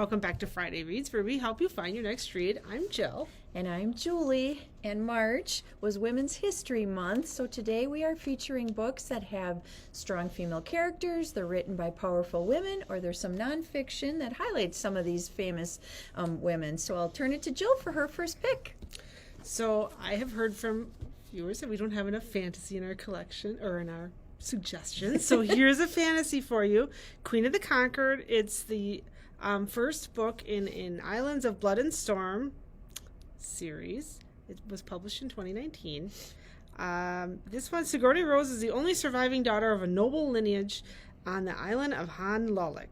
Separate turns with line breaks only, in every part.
welcome back to Friday Reads, where we help you find your next read. I'm Jill.
And I'm Julie, and March was Women's History Month, so today we are featuring books that have strong female characters, they're written by powerful women, or there's some nonfiction that highlights some of these famous women. So I'll turn it to Jill for her first pick.
So I have heard from viewers that we don't have enough fantasy in our collection, or in our suggestions. So here's a fantasy for you, Queen of the Concord. It's the first book in Islands of Blood and Storm series. It was published in 2019. This one, Sigourney Rose is the only surviving daughter of a noble lineage on the island of Honolulu.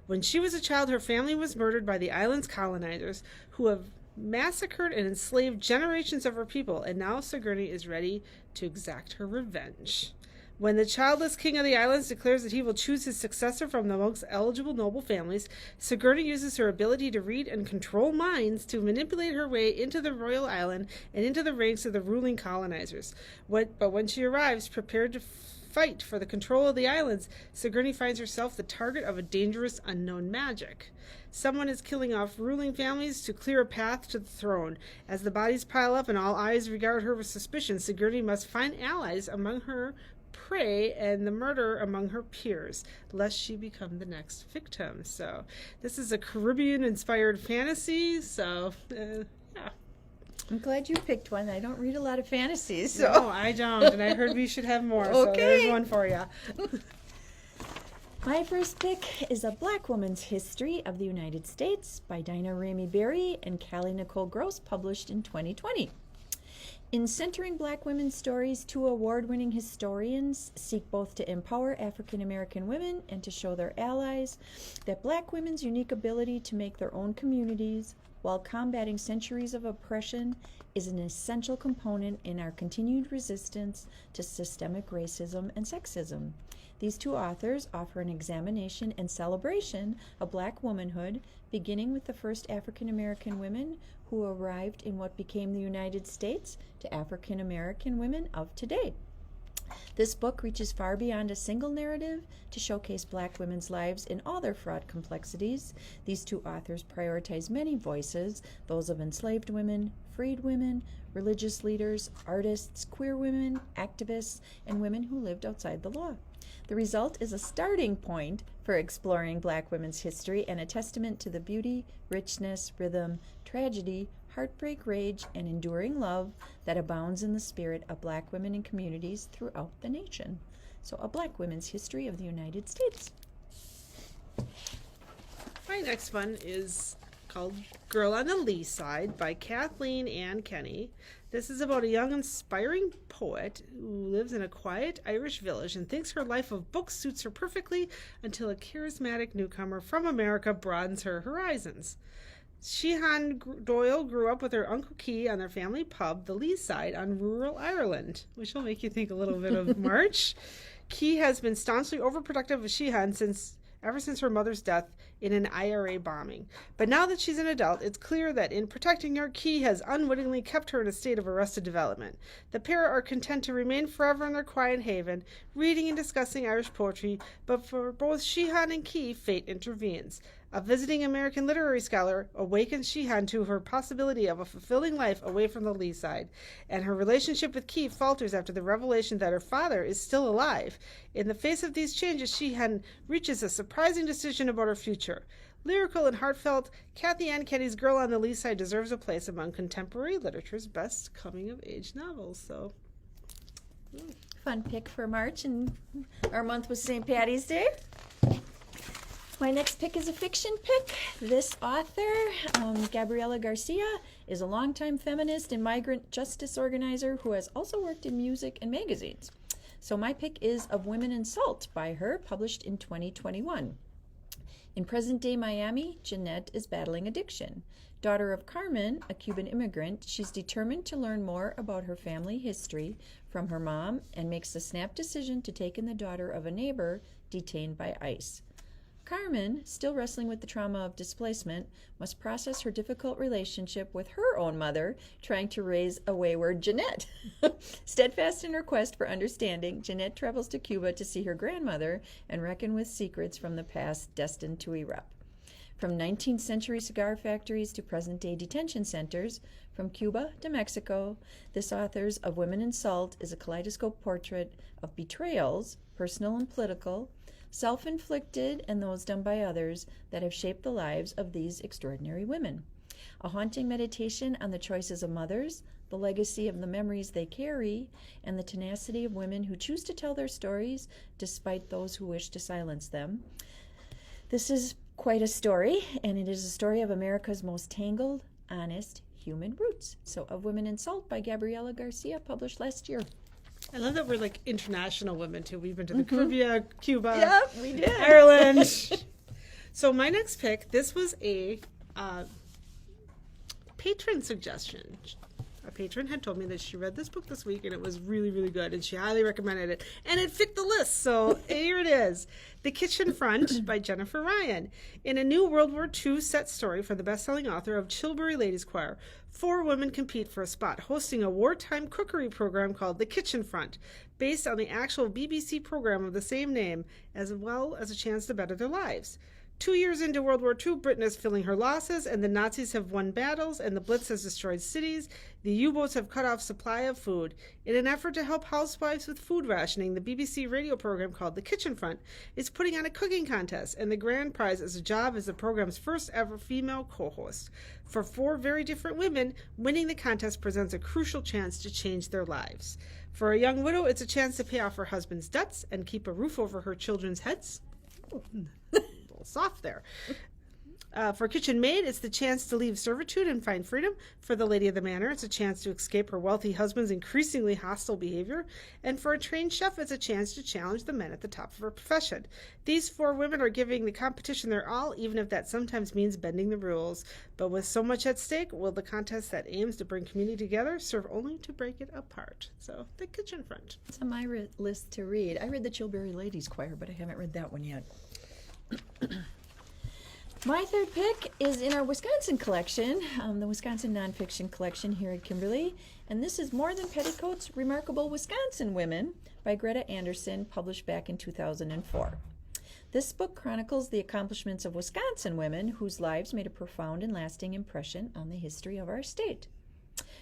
When she was a child, her family was murdered by the island's colonizers, who have massacred and enslaved generations of her people, and now Sigourney is ready to exact her revenge. When the childless king of the islands declares that he will choose his successor from the most eligible noble families, Sigourney uses her ability to read and control minds to manipulate her way into the royal island and into the ranks of the ruling colonizers. But when she arrives, prepared to fight for the control of the islands, Sigourney finds herself the target of a dangerous unknown magic. Someone is killing off ruling families to clear a path to the throne. As the bodies pile up and all eyes regard her with suspicion, Sigourney must find allies among her prey and the murder among her peers, lest she become the next victim. So this is a Caribbean-inspired fantasy, so yeah.
I'm glad you picked one. I don't read a lot of fantasies. So.
No, I don't, and I heard we should have more,
Okay.
So there's one for you.
My first pick is A Black Woman's History of the United States by Dinah Ramey Berry and Callie Nicole Gross, published in 2020. In centering Black women's stories, two award-winning historians seek both to empower African American women and to show their allies that Black women's unique ability to make their own communities while combating centuries of oppression is an essential component in our continued resistance to systemic racism and sexism. These two authors offer an examination and celebration of Black womanhood, beginning with the first African American women who arrived in what became the United States to African American women of today. This book reaches far beyond a single narrative to showcase Black women's lives in all their fraught complexities. These two authors prioritize many voices, those of enslaved women, freed women, religious leaders, artists, queer women, activists, and women who lived outside the law. The result is a starting point for exploring Black women's history and a testament to the beauty, richness, rhythm, tragedy, heartbreak, rage, and enduring love that abounds in the spirit of Black women in communities throughout the nation. So, A Black Women's History of the United States.
My next one is called Girl on the Lee Side by Kathleen Ann Kenny. This is about a young, inspiring poet who lives in a quiet Irish village and thinks her life of books suits her perfectly until a charismatic newcomer from America broadens her horizons. Sheehan Doyle grew up with her Uncle Key on their family pub, the Lee Side, on rural Ireland, which will make you think a little bit of March. Key has been staunchly overprotective of Sheehan ever since her mother's death in an IRA bombing. But now that she's an adult, it's clear that in protecting her, Key has unwittingly kept her in a state of arrested development. The pair are content to remain forever in their quiet haven, reading and discussing Irish poetry, but for both Sheehan and Key, fate intervenes. A visiting American literary scholar awakens Sheehan to her possibility of a fulfilling life away from the Lee Side, and her relationship with Key falters after the revelation that her father is still alive. In the face of these changes, Sheehan reaches a surprising decision about her future. Lyrical and heartfelt, Kathy Ann Kenny's Girl on the Lee Side deserves a place among contemporary literature's best coming-of-age novels. So,
Fun pick for March, and our month was St. Patty's Day. My next pick is a fiction pick. This author, Gabriela Garcia, is a longtime feminist and migrant justice organizer who has also worked in music and magazines. So my pick is Of Women in Salt by her, published in 2021. In present-day Miami, Jeanette is battling addiction. Daughter of Carmen, a Cuban immigrant, she's determined to learn more about her family history from her mom and makes the snap decision to take in the daughter of a neighbor detained by ICE. Carmen, still wrestling with the trauma of displacement, must process her difficult relationship with her own mother, trying to raise a wayward Jeanette. Steadfast in her quest for understanding, Jeanette travels to Cuba to see her grandmother and reckon with secrets from the past destined to erupt. From 19th century cigar factories to present-day detention centers, from Cuba to Mexico, this author's Of Women in Salt is a kaleidoscope portrait of betrayals, personal and political, self-inflicted and those done by others, that have shaped the lives of these extraordinary women. A haunting meditation on the choices of mothers, the legacy of the memories they carry, and the tenacity of women who choose to tell their stories despite those who wish to silence them. This is quite a story, and it is a story of America's most tangled, honest human roots. So, Of Women in Salt by Gabriela Garcia, published last year.
I love that we're like international women too. We've been to the Caribbean, Cuba,
Yep, we did.
Ireland. So my next pick, this was a patron suggestion. A patron had told me that she read this book this week and it was really, really good, and she highly recommended it, and it fit the list. So here it is. The Kitchen Front by Jennifer Ryan. In a new World War II set story for the best-selling author of Chilbury Ladies Choir, 4 women compete for a spot hosting a wartime cookery program called The Kitchen Front, based on the actual BBC program of the same name, as well as a chance to better their lives. 2 years into World War II, Britain is feeling her losses, and the Nazis have won battles, and the Blitz has destroyed cities. The U-boats have cut off supply of food. In an effort to help housewives with food rationing, the BBC radio program called The Kitchen Front is putting on a cooking contest, and the grand prize is a job as the program's first ever female co-host. For 4 very different women, winning the contest presents a crucial chance to change their lives. For a young widow, it's a chance to pay off her husband's debts and keep a roof over her children's heads. Soft there. For a kitchen maid, it's the chance to leave servitude and find freedom. For the lady of the manor, it's a chance to escape her wealthy husband's increasingly hostile behavior. And for a trained chef, it's a chance to challenge the men at the top of her profession. These 4 women are giving the competition their all, even if that sometimes means bending the rules. But with so much at stake, will the contest that aims to bring community together serve only to break it apart? So, The Kitchen Front.
It's on my list to read. I read the Chilbury Ladies Choir, but I haven't read that one yet. My third pick is in our Wisconsin collection, the Wisconsin Nonfiction Collection here at Kimberly, and this is More Than Petticoats, Remarkable Wisconsin Women by Greta Anderson, published back in 2004. This book chronicles the accomplishments of Wisconsin women whose lives made a profound and lasting impression on the history of our state.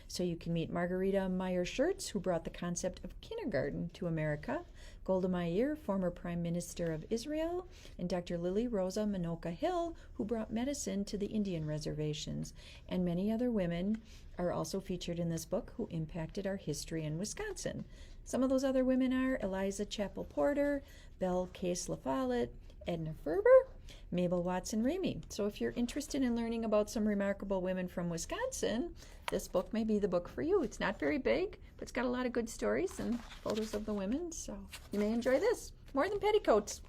So you can meet Margarita Meyer-Schertz, who brought the concept of kindergarten to America, Golda Meir, former Prime Minister of Israel, and Dr. Lily Rosa Manoka Hill, who brought medicine to the Indian reservations. And many other women are also featured in this book who impacted our history in Wisconsin. Some of those other women are Eliza Chappell Porter, Belle Case LaFollette, Edna Ferber, Mabel Watson Ramey. So if you're interested in learning about some remarkable women from Wisconsin, this book may be the book for you. It's not very big, but it's got a lot of good stories and photos of the women, so you may enjoy this. More Than Petticoats.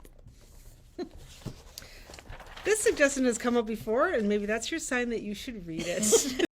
This suggestion has come up before, and maybe that's your sign that you should read it.